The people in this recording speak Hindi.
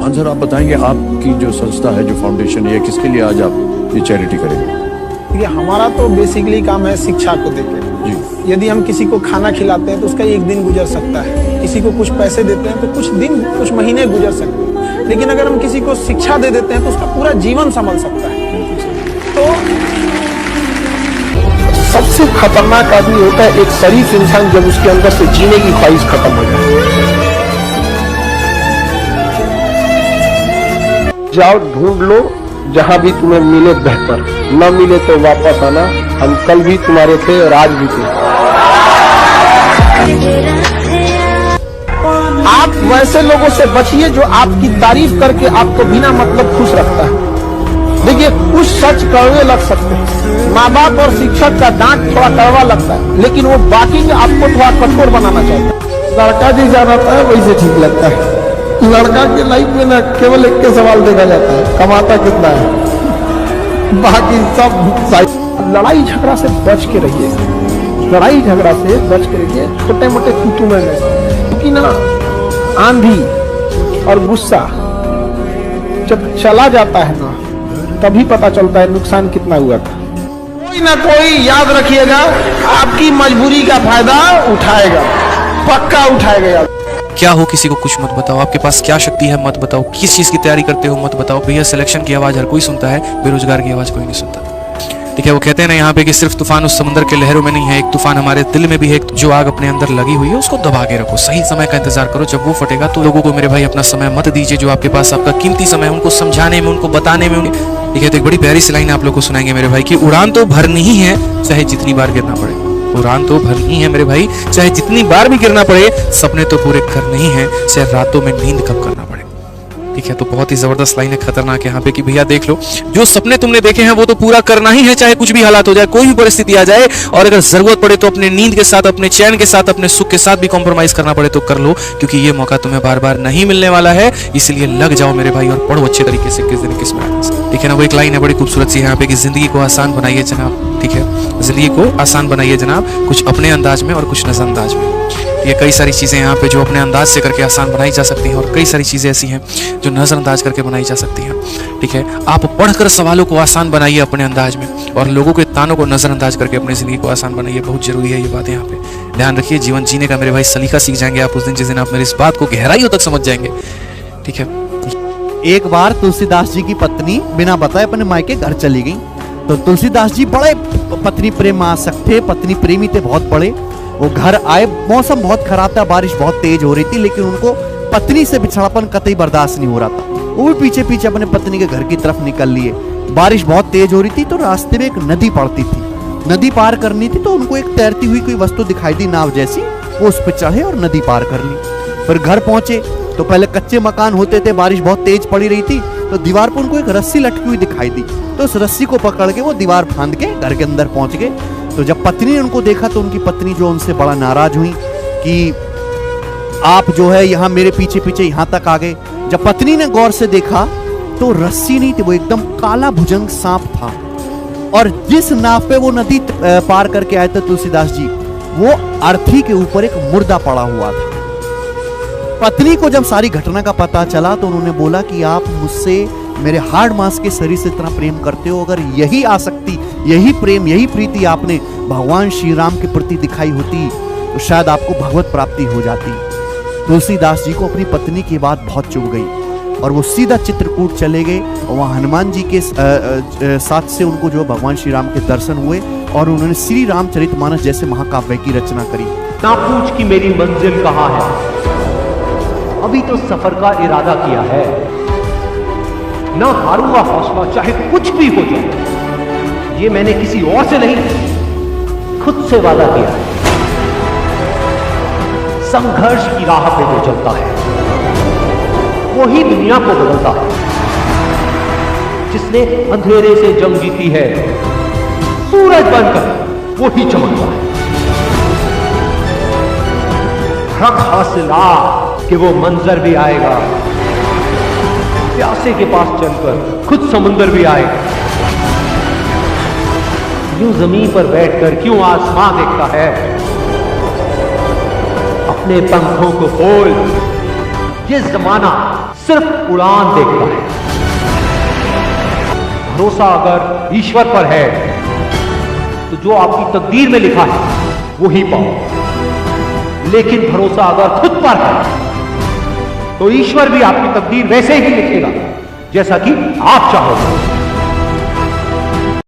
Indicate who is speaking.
Speaker 1: हाँ सर, आप बताएंगे आपकी जो संस्था है, जो फाउंडेशन है, किसके लिए आज आप ये चैरिटी करेंगे?
Speaker 2: ये हमारा तो बेसिकली काम है शिक्षा को देकर। यदि हम किसी को खाना खिलाते हैं तो उसका एक दिन गुजर सकता है, किसी को कुछ पैसे देते हैं तो कुछ दिन कुछ महीने गुजर सकते हैं, लेकिन अगर हम किसी को शिक्षा दे देते हैं तो उसका पूरा जीवन संभल सकता है। तो सबसे खतरनाक आदमी होता है एक शरीफ इंसान, जब उसके अंदर से जीने की ख्वाहिश खत्म हो जाए। जाओ ढूंढ लो जहां भी तुम्हें मिले बेहतर, न मिले तो वापस आना, हम कल भी तुम्हारे थे और आज भी थे। आप वैसे लोगों से बचिए जो आपकी तारीफ करके आपको बिना मतलब खुश रखता है। देखिए, कुछ सच कड़वे लग सकते हैं, माँ बाप और शिक्षक का डांट थोड़ा कड़वा लगता है, लेकिन वो बाकी में आपको थोड़ा कठोर बनाना चाहता है। लड़का जी जाता है वही से ठीक लगता है। लड़का के लाइफ में ना केवल एक के सवाल देखा जाता है, कमाता कितना है, बाकी सब। लड़ाई झगड़ा से बच के रहिए, लड़ाई झगड़ा से बच के रहिए, छोटे मोटे तू में क्योंकि ना आंधी और गुस्सा जब चला जाता है ना, तभी पता चलता है नुकसान कितना हुआ था। कोई ना कोई याद रखिएगा, आपकी मजबूरी का फायदा उठाएगा, पक्का उठाएगा। याद
Speaker 3: क्या हो, किसी को कुछ मत बताओ, आपके पास क्या शक्ति है मत बताओ, किस चीज की तैयारी करते हो मत बताओ। भैया सिलेक्शन की आवाज हर कोई सुनता है, बेरोजगार की आवाज कोई नहीं सुनता। ठीक है, वो कहते हैं ना यहाँ पे कि सिर्फ तूफान उस समंदर के लहरों में नहीं है, एक तूफान हमारे दिल में भी है। जो आग अपने अंदर लगी हुई है उसको दबा के रखो, सही समय का इंतजार करो, जब वो फटेगा तो लोगों को मेरे भाई अपना समय मत दीजिए, जो आपके पास आपका कीमती समय है उनको समझाने में, उनको बताने में। ठीक है, तो एक बड़ी प्यारी सी लाइन आप लोग को सुनाएंगे मेरे भाई की, उड़ान तो भरनी ही है चाहे जितनी बार गिरना पड़े। उड़ान तो भरनी है मेरे भाई, चाहे जितनी बार भी गिरना पड़े, सपने तो पूरे करने ही है, चाहे रातों में नींद कब करना पड़े। ठीक है, तो बहुत ही जबरदस्त लाइन है, खतरनाक है यहाँ पे कि भैया देख लो, जो सपने तुमने देखे हैं वो तो पूरा करना ही है, चाहे कुछ भी हालात हो जाए, कोई भी परिस्थिति आ जाए, और अगर जरूरत पड़े तो अपने नींद के साथ, अपने चैन के साथ, अपने सुख के साथ भी कॉम्प्रोमाइज करना पड़े तो कर लो, क्योंकि ये मौका तुम्हें बार बार नहीं मिलने वाला है। इसलिए लग जाओ मेरे भाई और पढ़ो अच्छे तरीके से, किस दिन किस में। ठीक है ना, वो एक लाइन है बड़ी खूबसूरत सी यहाँ पे कि जिंदगी को आसान बनाइए जनाब। ठीक है, जिंदगी को आसान बनाइए जनाब, कुछ अपने अंदाज में और कुछ नजरअंदाज में। ये कई सारी चीज़ें यहाँ पे जो अपने अंदाज से करके आसान बनाई जा सकती हैं, और कई सारी चीज़ें ऐसी हैं जो नज़रअंदाज करके बनाई जा सकती हैं। ठीक है, आप पढ़कर सवालों को आसान बनाइए अपने अंदाज में, और लोगों के तानों को नज़रअंदाज करके अपनी ज़िंदगी को आसान बनाइए। बहुत जरूरी है ये बात यहाँ पे ध्यान रखिए। जीवन जीने का मेरे भाई सलीका सीख जाएंगे आप उस दिन जिस दिन आप मेरी इस बात को गहराइयों तक समझ जाएंगे। ठीक है,
Speaker 4: एक बार तुलसीदास जी की पत्नी बिना बताए अपने मायके घर चली गई। तो तुलसीदास जी बड़े पत्नी प्रेम आसक्त थे, पत्नी प्रेमी थे बहुत बड़े। वो घर आए, मौसम बहुत खराब था, बारिश बहुत तेज हो रही थी, लेकिन उनको पत्नी से बिछड़ापन कतई बर्दाश्त नहीं हो रहा था। वो भी पीछे पीछे अपने पत्नी के घर की तरफ निकल लिए। बारिश बहुत तेज हो रही थी, तो रास्ते में एक नदी पड़ती थी, नदी पार करनी थी। तो उनको एक तैरती हुई कोई वस्तु दिखाई दी, नाव जैसी, वो उस पर चढ़े और नदी पार कर ली। फिर घर पहुंचे तो पहले कच्चे मकान होते थे, बारिश बहुत तेज पड़ी रही थी, तो दीवार पर उनको एक रस्सी लटकी हुई दिखाई दी। तो उस रस्सी को पकड़ के वो दीवार फांद के घर के अंदर पहुंच गए। तो जब पत्नी ने उनको देखा तो उनकी पत्नी जो उनसे बड़ा नाराज हुई कि आप जो है यहाँ मेरे पीछे पीछे यहाँ तक आ गए। जब पत्नी ने गौर से देखा तो रस्सी नहीं थी, वो एकदम काला भुजंग सांप था। और जिस नाव पे वो नदी पार करके आए थे तुलसीदास जी, वो अर्थी के ऊपर एक मुर्दा पड़ा हुआ था। पत्नी को जब सारी घटना का पता चला तो उन्होंने बोला कि आप मुझसे मेरे हार्ड मांस के शरीर से इतना प्रेम करते हो, अगर यही आसक्ति, यही प्रेम, यही प्रीति आपने भगवान श्री राम के प्रति दिखाई होती तो शायद आपको भगवत प्राप्ति हो जाती। तुलसीदास जी को अपनी पत्नी की बात बहुत चुभ गई और वो सीधा चित्रकूट चले गए और वहाँ हनुमान जी के साथ से उनको जो भगवान श्री राम के दर्शन हुए और उन्होंने श्री रामचरितमानस जैसे महाकाव्य की रचना करी।
Speaker 5: ना पूछ कि मेरी मंजिल कहाँ है, अभी तो सफर का इरादा किया है, ना हारूंगा हौसला चाहे कुछ भी हो जाए। ये मैंने किसी और से नहीं, खुद से वादा किया है। संघर्ष की राह पे जो चलता है वही दुनिया को बदलता है। जिसने अंधेरे से जंग जीती है, सूरज बनकर वही चमकता है। हक हासिला कि वो मंजर भी आएगा, प्यासे के पास चलकर खुद समुंदर भी आएगा। यूं जमीन पर बैठकर क्यों आसमां देखता है, अपने पंखों को खोल। ये जमाना सिर्फ उड़ान देखता है। भरोसा अगर ईश्वर पर है तो जो आपकी तकदीर में लिखा है वो ही पाओ, लेकिन भरोसा अगर खुद पर है तो ईश्वर भी आपकी तकदीर वैसे ही लिखेगा जैसा कि आप चाहोगे।